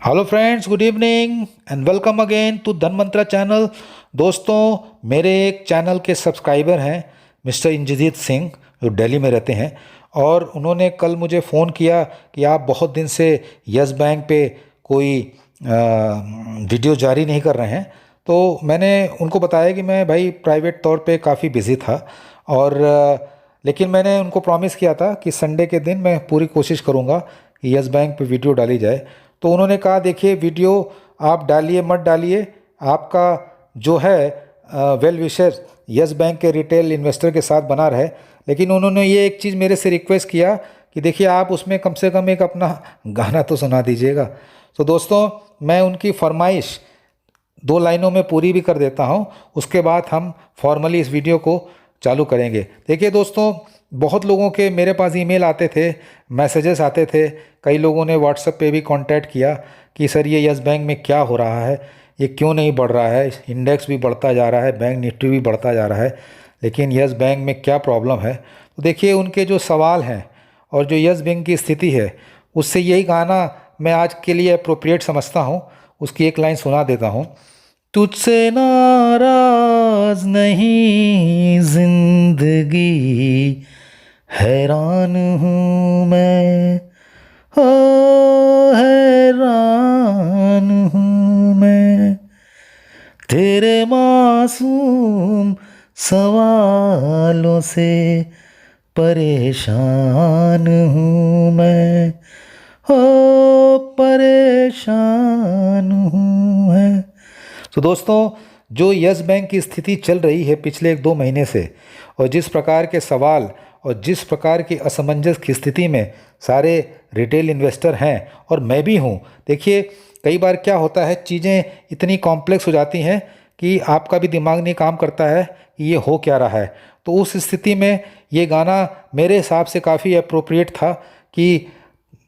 Hello friends, good evening and welcome again to Dhan Mantra channel. दोस्तों, मेरे एक चैनल के सब्सक्राइबर हैं मिस्टर इंद्रजीत सिंह, जो दिल्ली में रहते हैं, और उन्होंने कल मुझे फ़ोन किया कि आप बहुत दिन से यस बैंक पे कोई वीडियो जारी नहीं कर रहे हैं। तो मैंने उनको बताया कि मैं भाई प्राइवेट तौर पे काफ़ी बिज़ी था, और लेकिन मैंने उनको प्रॉमिस किया था कि संडे के दिन मैं पूरी कोशिश करूँगा कि यस बैंक पे वीडियो डाली जाए। तो उन्होंने कहा, देखिए वीडियो आप डालिए मत डालिए, आपका जो है वेल विशर यस बैंक के रिटेल इन्वेस्टर के साथ बना रहे। लेकिन उन्होंने ये एक चीज़ मेरे से रिक्वेस्ट किया कि देखिए आप उसमें कम से कम एक अपना गाना तो सुना दीजिएगा। तो दोस्तों, मैं उनकी फरमाइश 2 लाइनों में पूरी भी कर देता हूँ, उसके बाद हम फॉर्मली इस वीडियो को चालू करेंगे। देखिए दोस्तों, बहुत लोगों के मेरे पास ईमेल आते थे, मैसेजेस आते थे, कई लोगों ने व्हाट्सएप पे भी कांटेक्ट किया कि सर ये यस बैंक में क्या हो रहा है, ये क्यों नहीं बढ़ रहा है, इंडेक्स भी बढ़ता जा रहा है, बैंक निफ्टी भी बढ़ता जा रहा है, लेकिन यस बैंक में क्या प्रॉब्लम है। तो देखिए उनके जो सवाल हैं और जो यस बैंक की स्थिति है, उससे यही गाना मैं आज के लिए अप्रोप्रिएट समझता हूँ। उसकी एक लाइन सुना देता हूँ। तुझसे नाराज नहीं जिंदगी, हैरान हूँ मैं, हो हैरान हूँ मैं, तेरे मासूम सवालों से परेशान हूँ मैं, हो परेशान हूँ मैं। तो दोस्तों, जो यस बैंक की स्थिति चल रही है पिछले 1-2 महीने से, और जिस प्रकार के सवाल और जिस प्रकार की असमंजस की स्थिति में सारे रिटेल इन्वेस्टर हैं और मैं भी हूँ। देखिए कई बार क्या होता है, चीज़ें इतनी कॉम्प्लेक्स हो जाती हैं कि आपका भी दिमाग नहीं काम करता है कि ये हो क्या रहा है। तो उस स्थिति में ये गाना मेरे हिसाब से काफ़ी अप्रोप्रिएट था कि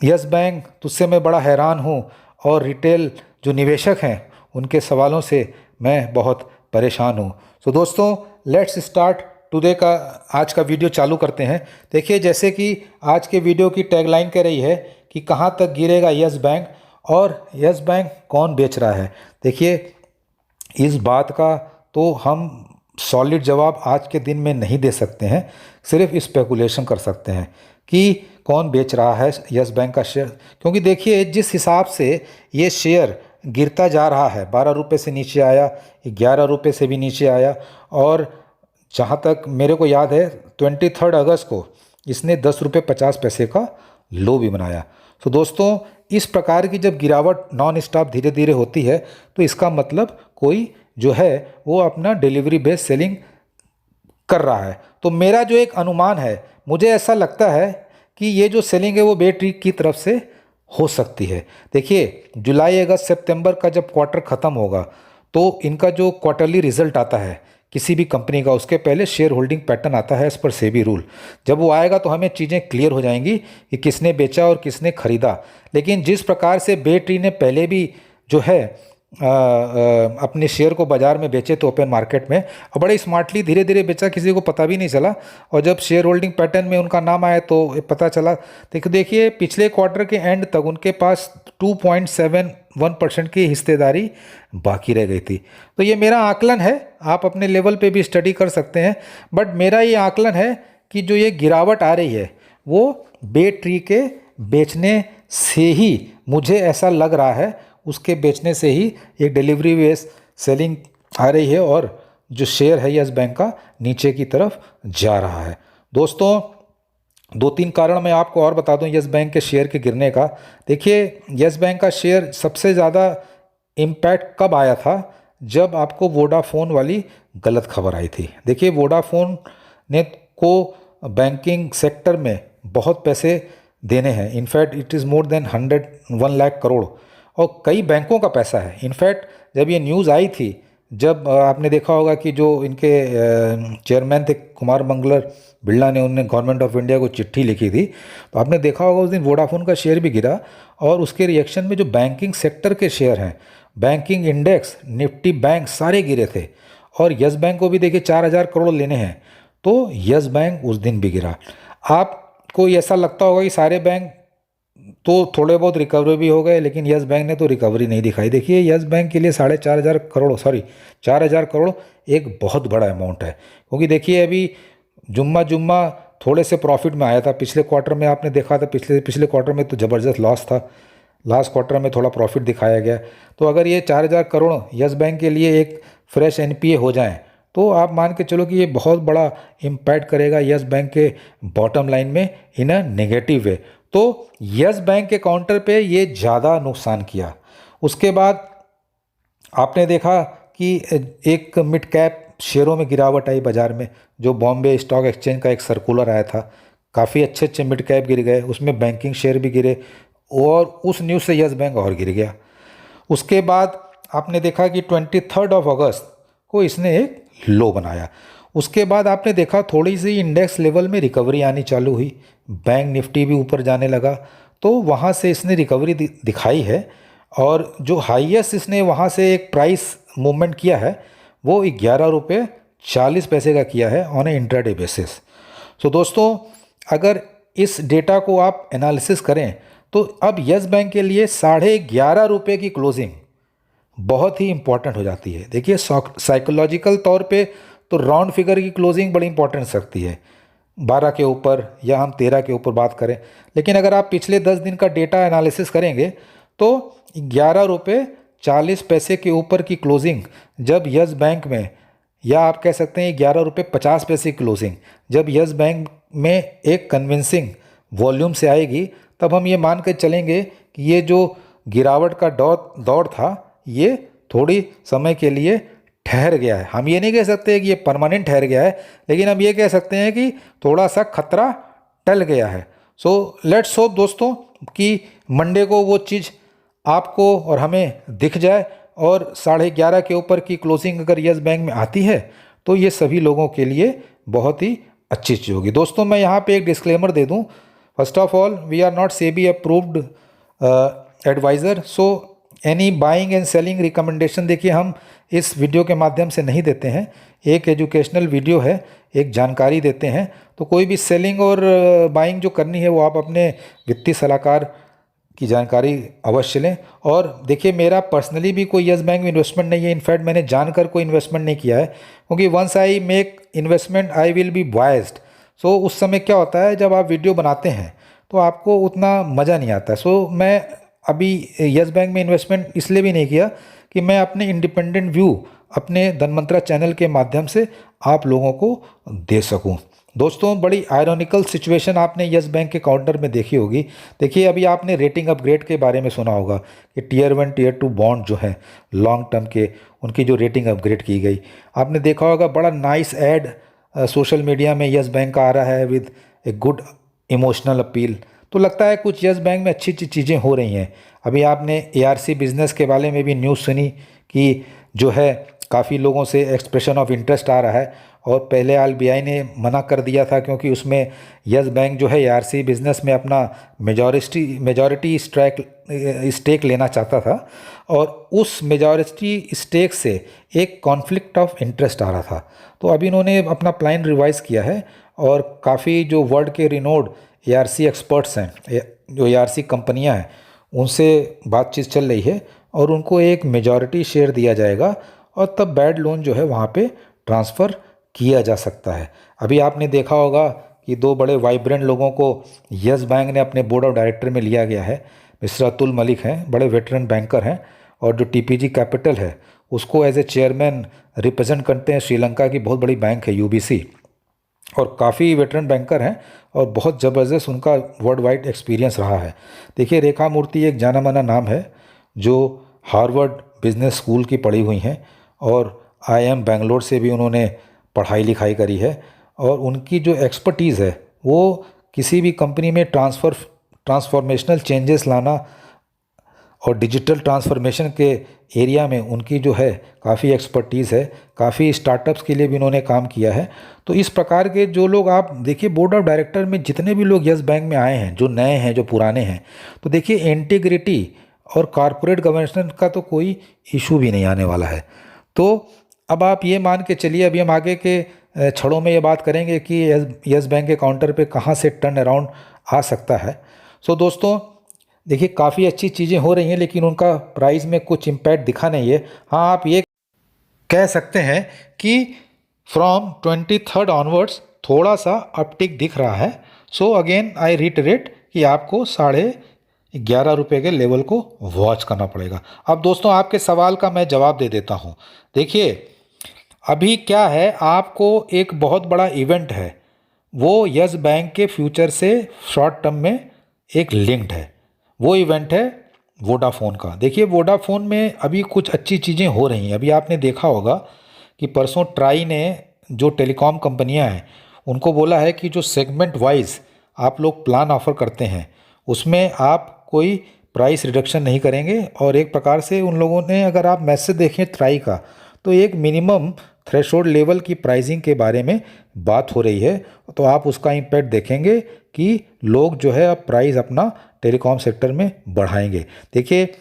यस बैंक तुझसे मैं बड़ा हैरान हूँ, और रिटेल जो निवेशक हैं उनके सवालों से मैं बहुत परेशान हूँ। तो दोस्तों, लेट्स स्टार्ट टुडे का आज का वीडियो चालू करते हैं। देखिए जैसे कि आज के वीडियो की टैगलाइन कह रही है कि कहाँ तक गिरेगा यस बैंक, और यस बैंक कौन बेच रहा है। देखिए इस बात का तो हम सॉलिड जवाब आज के दिन में नहीं दे सकते हैं, सिर्फ स्पेकुलेशन कर सकते हैं कि कौन बेच रहा है यस बैंक का शेयर। क्योंकि देखिए जिस हिसाब से ये शेयर गिरता जा रहा है, 12 रुपये से नीचे आया, 11 रुपये से भी नीचे आया, और जहाँ तक मेरे को याद है 23 अगस्त को इसने 10 रुपये 50 पैसे का लो भी बनाया। तो दोस्तों, इस प्रकार की जब गिरावट नॉन स्टॉप धीरे धीरे होती है, तो इसका मतलब कोई जो है वो अपना डिलीवरी बेस्ड सेलिंग कर रहा है। तो मेरा जो एक अनुमान है, मुझे ऐसा लगता है कि ये जो सेलिंग है वो बैटरी की तरफ से हो सकती है। देखिए जुलाई अगस्त सितंबर का जब क्वार्टर ख़त्म होगा, तो इनका जो क्वार्टरली रिजल्ट आता है किसी भी कंपनी का, उसके पहले शेयर होल्डिंग पैटर्न आता है एज पर सेबी रूल। जब वो आएगा तो हमें चीज़ें क्लियर हो जाएंगी कि किसने बेचा और किसने खरीदा। लेकिन जिस प्रकार से बेट्री ने पहले भी जो है अपने शेयर को बाज़ार में बेचे थे ओपन मार्केट में, और बड़े स्मार्टली धीरे धीरे बेचा, किसी को पता भी नहीं चला, और जब शेयर होल्डिंग पैटर्न में उनका नाम आया तो पता चला। देखिए पिछले क्वार्टर के एंड तक उनके पास 2.71% की हिस्सेदारी बाकी रह गई थी। तो ये मेरा आकलन है, आप अपने लेवल पे भी स्टडी कर सकते हैं, बट मेरा ये आकलन है कि जो ये गिरावट आ रही है वो बेट्री के बेचने से ही, मुझे ऐसा लग रहा है, उसके बेचने से ही एक डिलीवरी बेस्ड सेलिंग आ रही है, और जो शेयर है यस बैंक का नीचे की तरफ जा रहा है। दोस्तों, 2-3 कारण मैं आपको और बता दूं यस बैंक के शेयर के गिरने का। देखिए यस बैंक का शेयर सबसे ज़्यादा इम्पैक्ट कब आया था, जब आपको वोडाफोन वाली गलत खबर आई थी। देखिए वोडाफोन ने को बैंकिंग सेक्टर में बहुत पैसे देने हैं, in fact it is more than 1 lakh crore, और कई बैंकों का पैसा है। इनफैक्ट जब ये न्यूज़ आई थी, जब आपने देखा होगा कि जो इनके चेयरमैन थे कुमार मंगलम बिरला ने, उन्होंने गवर्नमेंट ऑफ इंडिया को चिट्ठी लिखी थी, तो आपने देखा होगा उस दिन वोडाफोन का शेयर भी गिरा, और उसके रिएक्शन में जो बैंकिंग सेक्टर के शेयर हैं, बैंकिंग इंडेक्स, निफ्टी बैंक सारे गिरे थे। और यस बैंक को भी देखिए 4,000 करोड़ लेने हैं, तो यस बैंक उस दिन भी गिरा। आपको ऐसा लगता होगा कि सारे बैंक तो थोड़े बहुत रिकवरी भी हो गए, लेकिन यस बैंक ने तो रिकवरी नहीं दिखाई। देखिए यस बैंक के लिए 4,500 करोड़ एक बहुत बड़ा अमाउंट है, क्योंकि देखिए अभी जुम्मा जुम्मा थोड़े से प्रॉफिट में आया था। पिछले क्वार्टर में आपने देखा था, पिछले पिछले क्वार्टर में तो ज़बरदस्त लॉस था, लास्ट क्वार्टर में थोड़ा प्रॉफिट दिखाया गया। तो अगर ये 4,000 करोड़ यस बैंक के लिए एक फ्रेश एनपीए हो जाएं, तो आप मान के चलो कि ये बहुत बड़ा इम्पैक्ट करेगा यस बैंक के बॉटम लाइन में इन अ नेगेटिव वे। तो यस बैंक के काउंटर पे ये ज़्यादा नुकसान किया। उसके बाद आपने देखा कि एक मिड कैप शेयरों में गिरावट आई बाज़ार में, जो बॉम्बे स्टॉक एक्सचेंज का एक सर्कुलर आया था, काफ़ी अच्छे अच्छे मिड कैप गिर गए, उसमें बैंकिंग शेयर भी गिरे, और उस न्यूज़ से यस बैंक और गिर गया। उसके बाद आपने देखा कि 23 अगस्त को इसने एक लो बनाया। उसके बाद आपने देखा थोड़ी सी इंडेक्स लेवल में रिकवरी आनी चालू हुई, बैंक निफ्टी भी ऊपर जाने लगा, तो वहाँ से इसने रिकवरी दिखाई है। और जो हाईएस्ट इसने वहाँ से एक प्राइस मूवमेंट किया है वो 11 रुपये 40 पैसे का किया है ऑन ए इंट्राडे बेसिस। सो दोस्तों, अगर इस डेटा को आप एनालिसिस करें तो अब यस बैंक के लिए 11.5 रुपये की क्लोजिंग बहुत ही इंपॉर्टेंट हो जाती है। देखिए साइकोलॉजिकल तौर पे तो राउंड फिगर की क्लोजिंग बड़ी इंपॉर्टेंस रखती है, 12 के ऊपर या हम 13 के ऊपर बात करें, लेकिन अगर आप पिछले 10 दिन का डेटा एनालिसिस करेंगे तो 11 रुपये 40 पैसे के ऊपर की क्लोजिंग जब यस बैंक में, या आप कह सकते हैं 11 रुपये 50 पैसे की क्लोजिंग जब यस बैंक में एक कन्विंसिंग वॉल्यूम से आएगी, तब हम ये मान कर चलेंगे कि ये जो गिरावट का दौर था ये थोड़ी समय के लिए ठहर गया है। हम ये नहीं कह सकते कि ये परमानेंट ठहर गया है, लेकिन हम ये कह सकते हैं कि थोड़ा सा खतरा टल गया है। सो लेट्स होप दोस्तों कि मंडे को वो चीज़ आपको और हमें दिख जाए, और 11:30 के ऊपर की क्लोजिंग अगर यस बैंक में आती है तो ये सभी लोगों के लिए बहुत ही अच्छी चीज़ होगी। दोस्तों, मैं यहाँ पे एक डिस्क्लेमर दे दूँ। First of all, we are not SEBI approved adviser, so any buying and selling recommendation देखिए हम इस वीडियो के माध्यम से नहीं देते हैं। एक एजुकेशनल वीडियो है, एक जानकारी देते हैं। तो कोई भी सेलिंग और बाइंग जो करनी है वो आप अपने वित्तीय सलाहकार की जानकारी अवश्य लें। और देखिए, मेरा पर्सनली भी कोई यस बैंक में इन्वेस्टमेंट नहीं है। इनफैक्ट मैंने जानकर कोई इन्वेस्टमेंट नहीं किया है, क्योंकि once I make investment I will be biased. So उस समय क्या होता है, जब आप वीडियो बनाते हैं तो आपको उतना मज़ा नहीं आता। सो मैं अभी यस बैंक में इन्वेस्टमेंट इसलिए भी नहीं किया कि मैं अपने इंडिपेंडेंट व्यू अपने धनमंत्रा चैनल के माध्यम से आप लोगों को दे सकूं। दोस्तों, बड़ी आयरॉनिकल सिचुएशन आपने यस बैंक के काउंटर में देखी होगी। देखिए, अभी आपने रेटिंग अपग्रेड के बारे में सुना होगा कि टियर 1 टियर 2 बॉन्ड जो हैं लॉन्ग टर्म के, उनकी जो रेटिंग अपग्रेड की गई। आपने देखा होगा बड़ा नाइस ऐड सोशल मीडिया में यस बैंक का आ रहा है with a good emotional appeal. तो लगता है कुछ यस बैंक में अच्छी अच्छी चीज़ें हो रही हैं। अभी आपने एआरसी बिजनेस के बारे में भी न्यूज़ सुनी कि जो है काफ़ी लोगों से एक्सप्रेशन ऑफ इंटरेस्ट आ रहा है, और पहले आरबीआई ने मना कर दिया था क्योंकि उसमें यस बैंक जो है एआरसी बिजनेस में अपना मेजॉरिटी स्टेक लेना चाहता था, और उस मेजॉरिटी स्टेक से एक कॉन्फ्लिक्ट ऑफ इंटरेस्ट आ रहा था। तो अभी इन्होंने अपना प्लान रिवाइज़ किया है, और काफ़ी जो वर्ल्ड के रिनोड एआरसी एक्सपर्ट्स हैं, जो एआरसी कंपनियां हैं, उनसे बातचीत चल रही है, और उनको एक मेजॉरिटी शेयर दिया जाएगा, और तब बैड लोन जो है वहाँ पे ट्रांसफ़र किया जा सकता है। अभी आपने देखा होगा कि दो बड़े वाइब्रेंट लोगों को यस बैंक ने अपने बोर्ड ऑफ डायरेक्टर में लिया गया है। मिस्टर अतुल मलिक हैं, बड़े वेटरन बैंकर हैं, और जो टीपीजी कैपिटल है उसको एज ए चेयरमैन रिप्रेजेंट करते हैं। श्रीलंका की बहुत बड़ी बैंक है यूबीसी, और काफ़ी वेटरन बैंकर हैं, और बहुत ज़बरदस्त उनका वर्ल्ड वाइड एक्सपीरियंस रहा है। देखिए, रेखा मूर्ति एक जाना माना नाम है, जो हार्वर्ड बिजनेस स्कूल की पढ़ी हुई हैं, और आईआईएम बेंगलोर से भी उन्होंने पढ़ाई लिखाई करी है, और उनकी जो एक्सपर्टीज़ है वो किसी भी कंपनी में ट्रांसफॉर्मेशनल चेंजेस लाना और डिजिटल ट्रांसफॉर्मेशन के एरिया में उनकी जो है काफ़ी एक्सपर्टीज़ है। काफ़ी स्टार्टअप्स के लिए भी उन्होंने काम किया है। तो इस प्रकार के जो लोग, आप देखिए बोर्ड ऑफ डायरेक्टर में जितने भी लोग यस बैंक में आए हैं, जो नए हैं जो पुराने हैं, तो देखिए इंटीग्रिटी और कॉरपोरेट गवर्नेंस का तो कोई इशू भी नहीं आने वाला है। तो अब आप ये मान के चलिए, अभी हम आगे के क्षणों में ये बात करेंगे कि यस बैंक के काउंटर पे कहाँ से टर्न अराउंड आ सकता है। सो दोस्तों, देखिए काफ़ी अच्छी चीज़ें हो रही हैं, लेकिन उनका प्राइस में कुछ इम्पैक्ट दिखा नहीं है। हाँ, आप ये कह सकते हैं कि फ्रॉम 23rd ऑनवर्ड्स थोड़ा सा अपटिक दिख रहा है। सो अगेन आई रिटरेट कि आपको 11.5 रुपये के लेवल को वॉच करना पड़ेगा। अब दोस्तों आपके सवाल का मैं जवाब दे देता हूँ। देखिए अभी क्या है, आपको एक बहुत बड़ा इवेंट है, वो यस बैंक के फ्यूचर से शॉर्ट टर्म में एक लिंक्ड है। वो इवेंट है वोडाफोन का। देखिए वोडाफोन में अभी कुछ अच्छी चीज़ें हो रही हैं। अभी आपने देखा होगा कि परसों ट्राई ने, जो टेलीकॉम कंपनियां हैं, उनको बोला है कि जो सेगमेंट वाइज आप लोग प्लान ऑफर करते हैं उसमें आप कोई प्राइस रिडक्शन नहीं करेंगे। और एक प्रकार से उन लोगों ने, अगर आप मैसेज देखें ट्राई का, तो एक मिनिमम थ्रेशोल्ड लेवल की प्राइसिंग के बारे में बात हो रही है। तो आप उसका इम्पैक्ट देखेंगे कि लोग जो है अब प्राइस अपना टेलीकॉम सेक्टर में बढ़ाएंगे। देखिए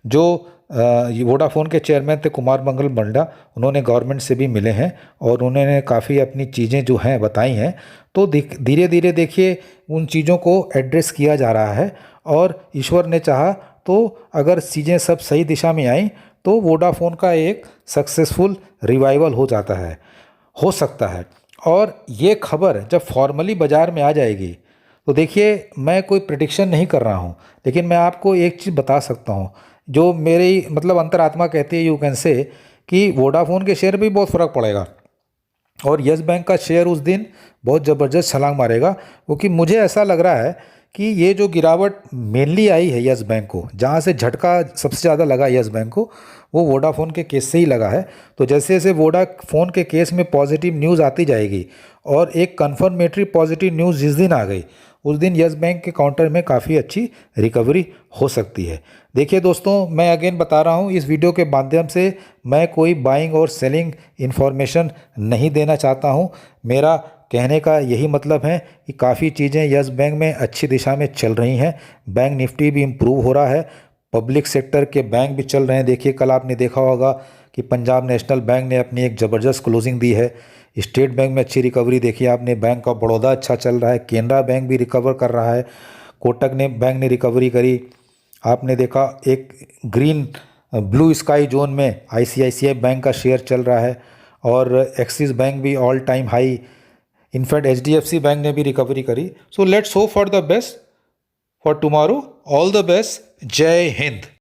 जो वोडाफोन के चेयरमैन थे कुमार मंगल बंडा, उन्होंने गवर्नमेंट से भी मिले हैं और उन्होंने काफ़ी अपनी चीज़ें जो हैं बताई हैं। तो धीरे धीरे देखिए उन चीज़ों को एड्रेस किया जा रहा है और ईश्वर ने चाहा तो अगर चीज़ें सब सही दिशा में आई तो वोडाफोन का एक सक्सेसफुल रिवाइवल हो जाता है, हो सकता है। और ये खबर जब फॉर्मली बाज़ार में आ जाएगी तो देखिए मैं कोई प्रिडिक्शन नहीं कर रहा हूँ, लेकिन मैं आपको एक चीज़ बता सकता हूँ जो मेरी मतलब अंतरात्मा कहती है, यू कैन से, कि वोडाफोन के शेयर भी बहुत फ़र्क पड़ेगा और यस बैंक का शेयर उस दिन बहुत ज़बरदस्त छलांग मारेगा। क्योंकि मुझे ऐसा लग रहा है कि ये जो गिरावट मेनली आई है यस बैंक को, जहाँ से झटका सबसे ज़्यादा लगा यस बैंक को, वो वोडाफोन के केस से ही लगा है। तो जैसे जैसे वोडाफोन के केस में पॉजिटिव न्यूज़ आती जाएगी और एक कन्फर्मेटरी पॉजिटिव न्यूज़ जिस दिन आ गई उस दिन यस बैंक के काउंटर में काफ़ी अच्छी रिकवरी हो सकती है। देखिए दोस्तों, मैं अगेन बता रहा हूँ, इस वीडियो के माध्यम से मैं कोई बाइंग और सेलिंग इन्फॉर्मेशन नहीं देना चाहता हूँ। मेरा कहने का यही मतलब है कि काफ़ी चीज़ें यस बैंक में अच्छी दिशा में चल रही हैं। बैंक निफ्टी भी इम्प्रूव हो रहा है, पब्लिक सेक्टर के बैंक भी चल रहे हैं। देखिए कल आपने देखा होगा कि पंजाब नेशनल बैंक ने अपनी एक ज़बरदस्त क्लोजिंग दी है। स्टेट बैंक में अच्छी रिकवरी देखी आपने, बैंक ऑफ बड़ौदा अच्छा चल रहा है, केनरा बैंक भी रिकवर कर रहा है, कोटक ने बैंक ने रिकवरी करी। आपने देखा एक ग्रीन ब्लू स्काई जोन में आईसीआईसीआई बैंक का शेयर चल रहा है और एक्सिस बैंक भी all time high. In fact HDFC bank ने भी रिकवरी करी। So let's hope for the best for tomorrow. All the best. जय हिंद।